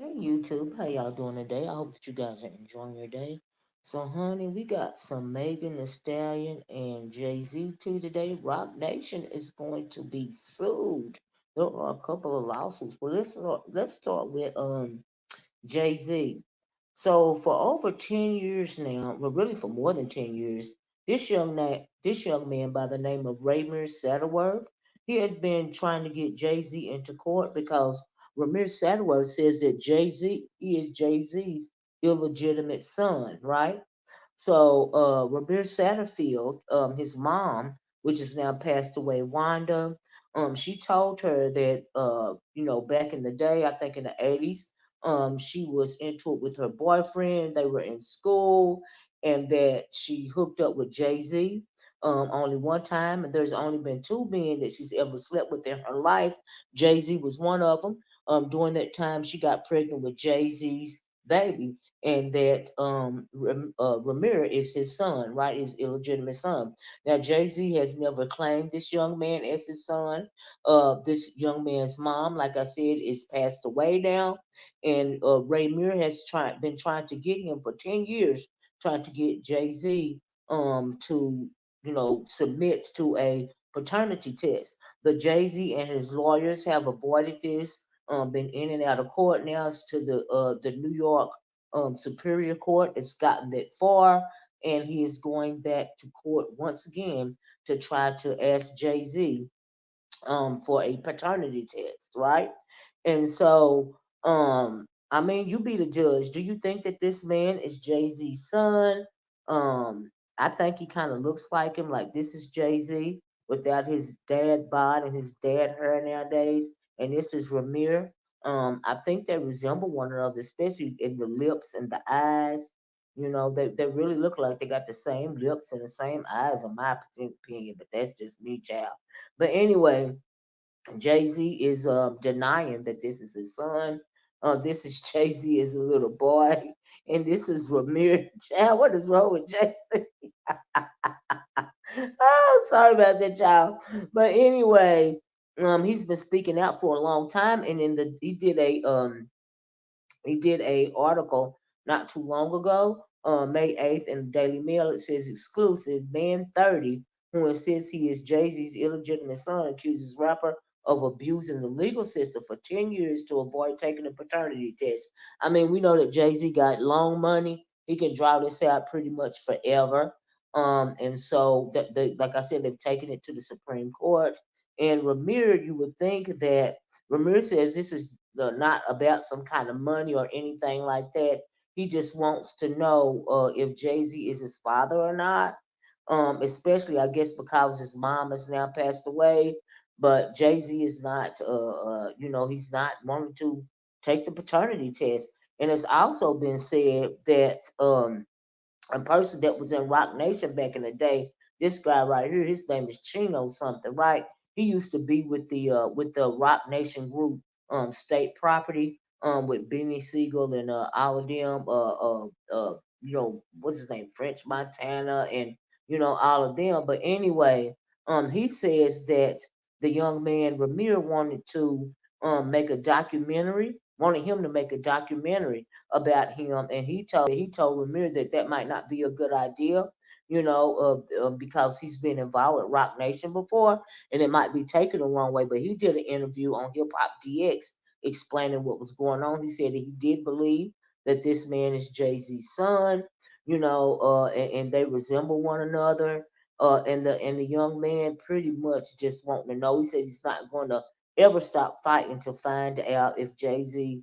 Hey YouTube, how y'all doing today? I hope that you guys are enjoying your day. So, honey, we got some Megan Thee Stallion and JayZ too today. Roc Nation is going to be sued. There are a couple of lawsuits. Well, let's start with JayZ. So for over 10 years now, well, really for more than 10 years, this young man by the name of Ramir Saddleworth, he has been trying to get Jay-Z into court because Ramir Saddleworth says that Jay-Z is Jay-Z's illegitimate son, right? So Robert Satterfield, his mom, which is now passed away, Wanda, she told her that back in the day, I think in the 80s, she was into it with her boyfriend. They were in school, and that she hooked up with Jay-Z only one time, and there's only been two men that she's ever slept with in her life. Jay-Z was one of them. During that time, she got pregnant with Jay-Z's baby, and that Ramir is his son, right? His illegitimate son. Now, Jay-Z has never claimed this young man as his son. This young man's mom, like I said, is passed away now, and Ramir has been trying to get him for 10 years, trying to get Jay-Z to submit to a paternity test. But Jay-Z and his lawyers have avoided this. Been in and out of court now. It's to the New York Superior Court. It's gotten that far, and he is going back to court once again to try to ask Jay-Z for a paternity test, right? And so, I mean, you be the judge. Do you think that this man is Jay-Z's son? I think he kind of looks like him, like this is Jay-Z without his dad bod and his dad hair nowadays, and this is Ramir. I think they resemble one another, especially in the lips and the eyes. They really look like they got the same lips and the same eyes, in my opinion, but that's just me, child. But anyway, Jay Z is denying that this is his son. This is Jay Z as a little boy, and this is Ramir. Child, what is wrong with Jay Z? Oh, sorry about that, child. But anyway, he's been speaking out for a long time, and in the he did a article not too long ago, May 8th, in the Daily Mail. It says exclusive man 30 who insists he is Jay-Z's illegitimate son accuses rapper of abusing the legal system for 10 years to avoid taking a paternity test. I mean, we know that Jay-Z got long money. He can draw this out pretty much forever. And so, like I said, they've taken it to the Supreme Court. And Ramir, you would think that Ramir says this is not about some kind of money or anything like that. He just wants to know if Jay-Z is his father or not. Especially, I guess, because his mom has now passed away. But Jay-Z is not, he's not wanting to take the paternity test. And it's also been said that a person that was in Roc Nation back in the day. This guy right here, his name is Chino something, right? He used to be with the Roc Nation group, State Property, with Benny Siegel and all of them, what's his name, French Montana, and all of them. But anyway, he says that the young man Ramir make a documentary, wanted him to make a documentary about him, and he told Ramir that that might not be a good idea, because he's been involved with Roc Nation before, and it might be taken the wrong way. But he did an interview on Hip Hop DX explaining what was going on. He said that he did believe that this man is Jay-Z's son, and they resemble one another. And the young man pretty much just wanting to know. He said he's not going to ever stop fighting to find out if Jay-Z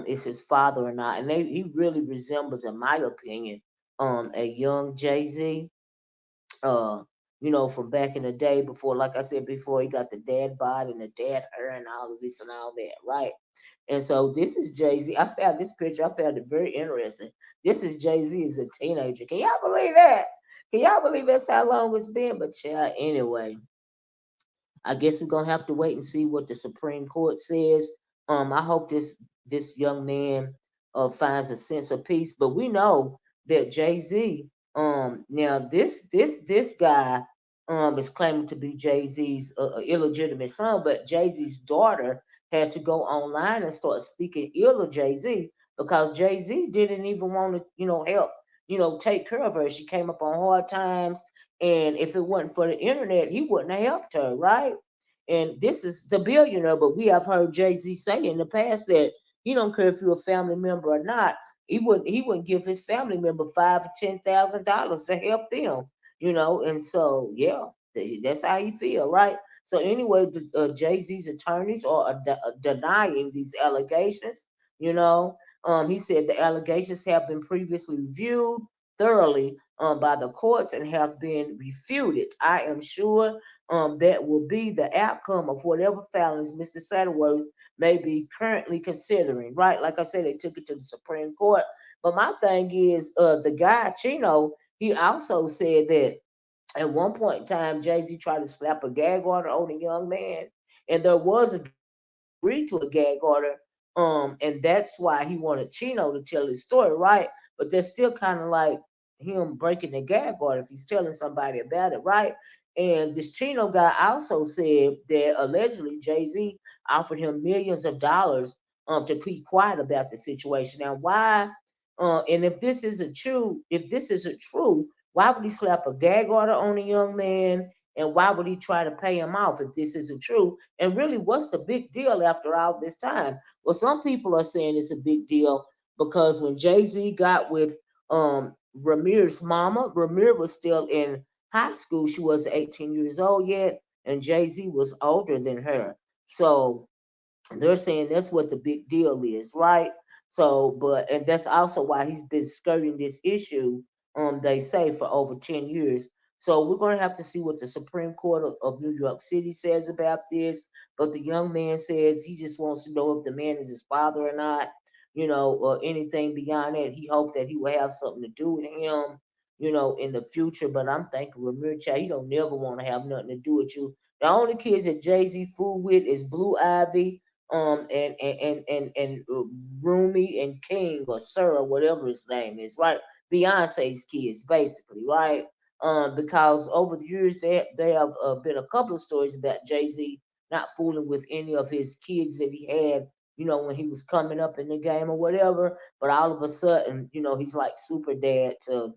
is his father or not. And he really resembles, in my opinion, a young Jay-Z, uh, from back in the day before, like I said before, he got the dad bod and the dad hair and all of this and all that, right? And so this is Jay-Z. I found this picture, I found it very interesting. This is Jay-Z as a teenager. Can y'all believe that? Can y'all believe that's how long it's been? But yeah, anyway, I guess we're gonna have to wait and see what the Supreme Court says. I hope this young man finds a sense of peace. But we know that Jay-Z, now this guy is claiming to be Jay-Z's illegitimate son, but Jay-Z's daughter had to go online and start speaking ill of JayZ because JayZ didn't even want to, help, take care of her. She came up on hard times, and if it wasn't for the internet, he wouldn't have helped her, right? And this is the billionaire, but we have heard JayZ say in the past that he don't care if you're a family member or not. He wouldn't give his family member $5,000 or $10,000 to help them, And so yeah, that's how he feel, right? So anyway, JayZ's attorneys are denying these allegations. You know, he said the allegations have been previously reviewed thoroughly by the courts and have been refuted. I am sure that will be the outcome of whatever filings Mr. Satterworth may be currently considering. Right, like I said, they took it to the Supreme Court. But my thing is, the guy Chino, he also said that at one point in time, JayZ tried to slap a gag order on a young man, and there was agreed to a gag order. And that's why he wanted Chino to tell his story, right? But that's still kind of like him breaking the gag order if he's telling somebody about it, right? And this Chino guy also said that allegedly JayZ offered him millions of dollars to keep quiet about the situation. Now, why? And if this isn't true, why would he slap a gag order on a young man? And why would he try to pay him off if this isn't true? And really, what's the big deal after all this time? Well, some people are saying it's a big deal because when JayZ got with Ramir's mama, Ramir was still in high school. She was 18 years old yet, and JayZ was older than her. So they're saying that's what the big deal is, right? So, but and that's also why he's been skirting this issue, they say for over 10 years. So we're gonna have to see what the Supreme Court of New York City says about this. But the young man says he just wants to know if the man is his father or not, or anything beyond that. He hoped that he will have something to do with him, in the future. But I'm thinking Ramir Chat, he don't never want to have nothing to do with you. The only kids that JayZ fool with is Blue Ivy, and Rumi and King or Sir or whatever his name is, right? Beyonce's kids, basically, right? Because over the years there have been a couple of stories about JayZ not fooling with any of his kids that he had, when he was coming up in the game or whatever. But all of a sudden, he's like super dad to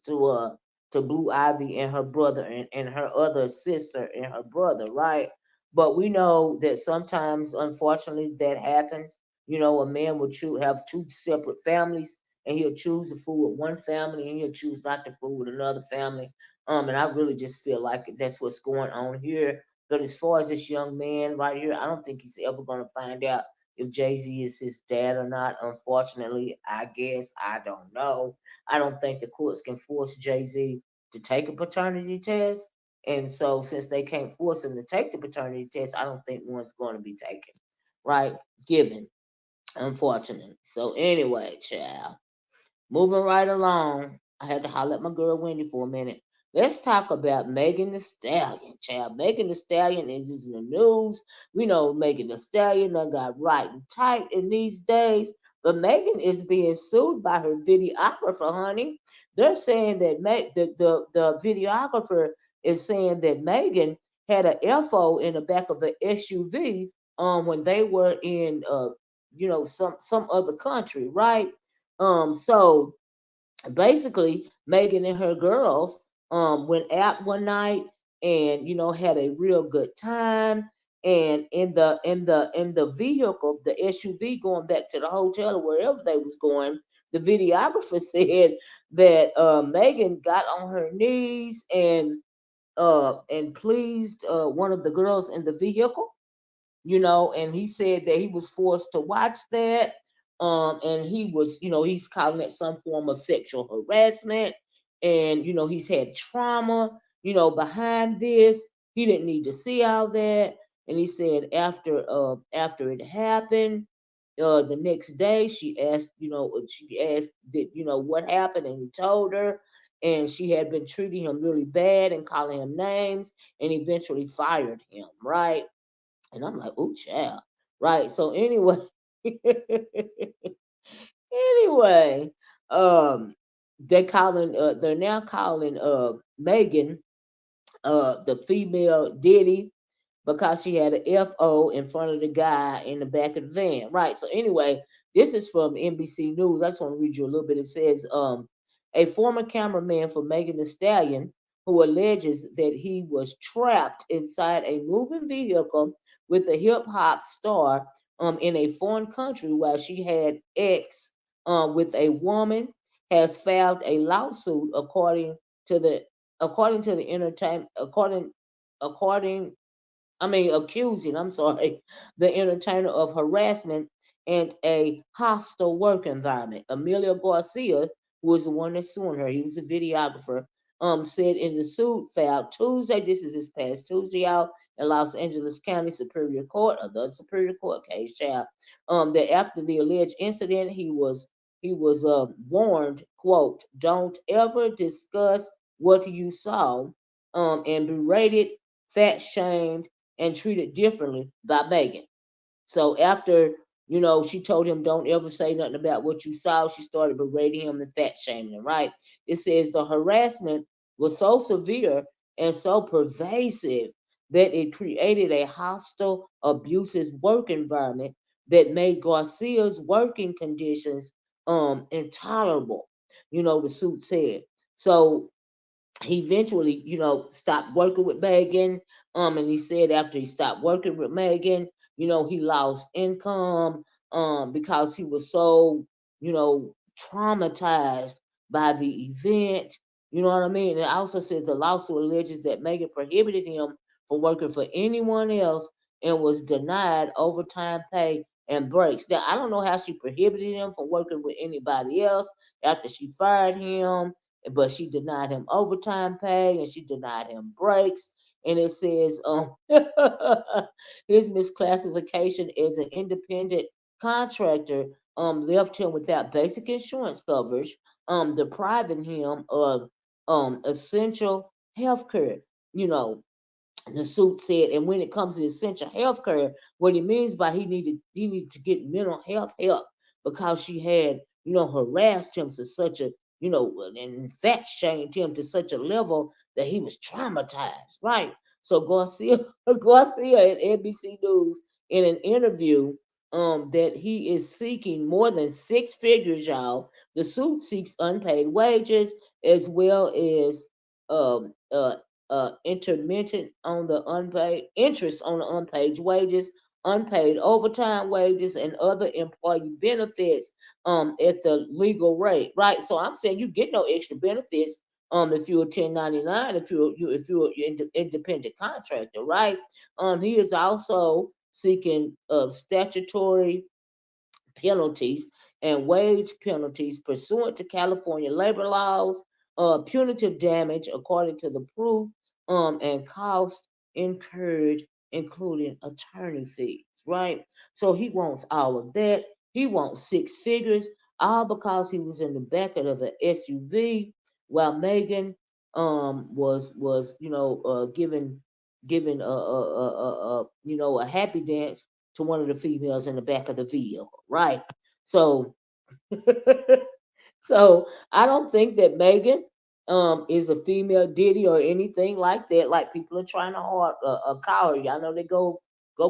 uh to Blue Ivy and her brother and her other sister and her brother, right? But we know that sometimes, unfortunately, that happens. A man will have two separate families, and he'll choose to fool with one family, and he'll choose not to fool with another family. And I really just feel like that's what's going on here. But as far as this young man right here, I don't think he's ever going to find out if JayZ is his dad or not. Unfortunately, I guess I don't know. I don't think the courts can force JayZ to take a paternity test. And so, since they can't force him to take the paternity test, I don't think one's going to be taken, right? Given, unfortunately. So, anyway, child. Moving right along, I had to holler at my girl Wendy for a minute. Let's talk about Megan Thee Stallion, child. Megan Thee Stallion is in the news. We know Megan Thee Stallion done got right and tight in these days, but Megan is being sued by her videographer, honey. They're saying that the videographer is saying that Megan had a FO in the back of the SUV when they were in some other country, right? So basically Megan and her girls went out one night and had a real good time. And in the vehicle, the SUV going back to the hotel or wherever they was going, the videographer said that Megan got on her knees and pleased one of the girls in the vehicle, and he said that he was forced to watch that. And he's calling it some form of sexual harassment. And, he's had trauma, behind this. He didn't need to see all that. And he said after it happened, the next day she asked that, what happened, and he told her. And she had been treating him really bad and calling him names and eventually fired him, right? And I'm like, oh, child. Right. So anyway, anyway, um, they're now calling Megan the female Diddy. because she had an FO in front of the guy in the back of the van. Right. So anyway, this is from NBC News. I just want to read you a little bit. It says, a former cameraman for Megan Thee Stallion who alleges that he was trapped inside a moving vehicle with a hip hop star in a foreign country while she had sex with a woman has filed a lawsuit to the according to the entertainment according accusing, I'm sorry, the entertainer of harassment and a hostile work environment. Emilio Garcia, who was the one that's suing her, he was a videographer, said in the suit filed Tuesday, this is this past Tuesday out in Los Angeles County Superior Court, or the Superior Court case, child, that after the alleged incident, he was warned, quote, don't ever discuss what you saw, and berated, fat shamed, and treated differently by Megan. So after, she told him don't ever say nothing about what you saw, she started berating him and fat shaming him, right? It says the harassment was so severe and so pervasive that it created a hostile, abusive work environment that made Garcia's working conditions intolerable, the suit said. So he eventually, stopped working with Megan. And he said after he stopped working with Megan, he lost income, because he was so, traumatized by the event. You know what I mean? And it also says the lawsuit alleges that Megan prohibited him from working for anyone else and was denied overtime pay and breaks. Now, I don't know how she prohibited him from working with anybody else after she fired him, but she denied him overtime pay and she denied him breaks. And it says his misclassification as an independent contractor left him without basic insurance coverage, depriving him of essential health care. You know, the suit said, and when it comes to essential health care, what he means by he needed to get mental health help because she had, harassed him to such a, and fat shamed him to such a level that he was traumatized, right? So Garcia Garcia at NBC News in an interview that he is seeking more than six figures, y'all. The suit seeks unpaid wages as well as um, uh, intermittent on the unpaid interest on the unpaid wages, unpaid overtime wages, and other employee benefits at the legal rate. Right. So I'm saying you get no extra benefits if you're a 1099, if you're an independent contractor, right? He is also seeking statutory penalties and wage penalties pursuant to California labor laws, punitive damage according to the proof, and costs incurred, including attorney fees, right? So he wants all of that. He wants six figures, all because he was in the back of the SUV while Megan was giving a happy dance to one of the females in the back of the vehicle, right? So so I don't think that Megan is a female Diddy or anything like that. Like people are trying to call her. Y'all know they go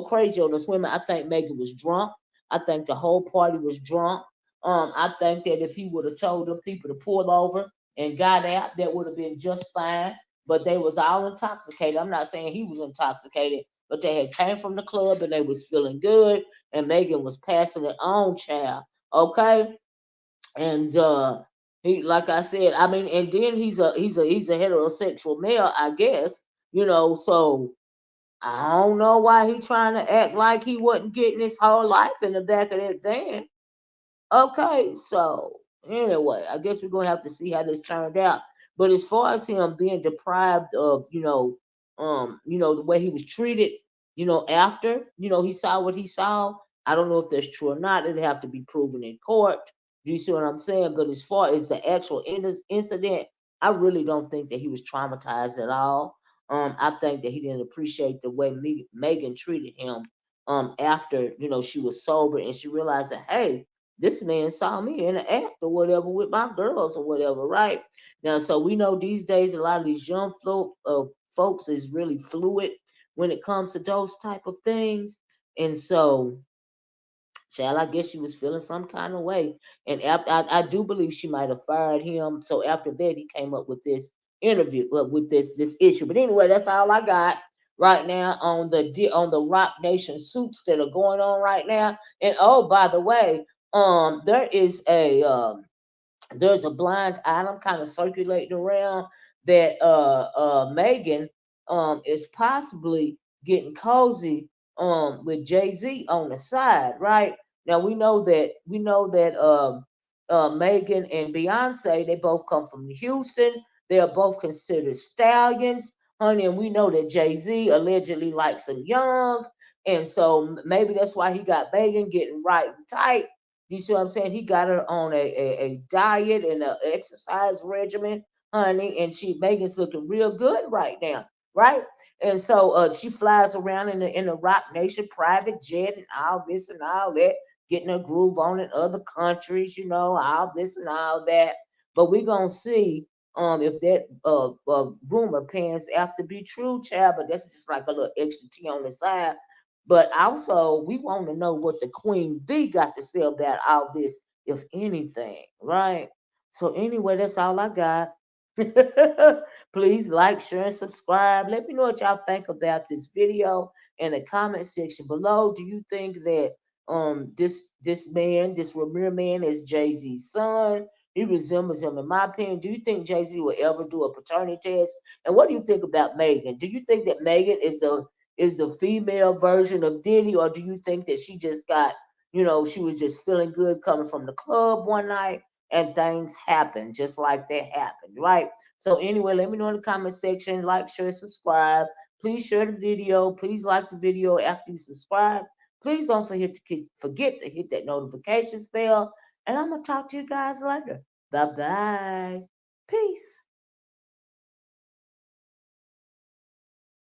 crazy on the women. I think Megan was drunk. I think the whole party was drunk. I think that if he would have told them people to pull over and got out, that would have been just fine. But they was all intoxicated. I'm not saying he was intoxicated, but they had came from the club and they was feeling good, and Megan was passing it on, child. Okay, and he, like I said, I mean, and then he's a heterosexual male, I guess, so I don't know why he trying to act like he wasn't getting his whole life in the back of that van. Okay, so anyway, I guess we're gonna have to see how this turned out. But as far as him being deprived of, the way he was treated, after, he saw what he saw. I don't know if that's true or not. It'd have to be proven in court. Do you see what I'm saying? But as far as the actual incident, I really don't think that he was traumatized at all. I think that he didn't appreciate the way Megan treated him. After she was sober and she realized that, hey, this man saw me in the act or whatever with my girls or whatever, right? Now, so we know these days a lot of these young folks is really fluid. when it comes to those type of things. And so, child, I guess she was feeling some kind of way. And after, I do believe she might have fired him. So after that, he came up with this interview, with this issue. But anyway, that's all I got right now on the Roc Nation suits that are going on right now. And oh, by the way, there is there's a blind item kind of circulating around that Megan is possibly getting cozy with JayZ on the side, right? Now we know that Megan and Beyonce, they both come from Houston. They are both considered stallions, honey, and we know that JayZ allegedly likes him young, and so maybe that's why he got Megan getting right and tight. You see what I'm saying? He got her on a diet and an exercise regimen, honey, and Megan's looking real good right now, right? And so she flies around in the Roc Nation private jet and all this and all that, getting her groove on in other countries, all this and all that. But we're gonna see if that rumor pans out to be true, child. But that's just like a little extra tea on the side. But also, we want to know what the Queen Bee got to say about all this, if anything, right? So, anyway, that's all I got. Please like, share, and subscribe. Let me know what y'all think about this video in the comment section below. Do you think that this Ramir man is JayZ's son? He resembles him in my opinion. Do you think JayZ will ever do a paternity test? And what do you think about Megan? Do you think that Megan is the female version of Diddy, or do you think that she just got, she was just feeling good coming from the club one night and things happened just like that happened, right? So anyway, let me know in the comment section. Like, share, subscribe. Please share the video. Please like the video after you subscribe. Please don't forget to hit that notifications bell. And I'm gonna talk to you guys later. Bye bye. Peace.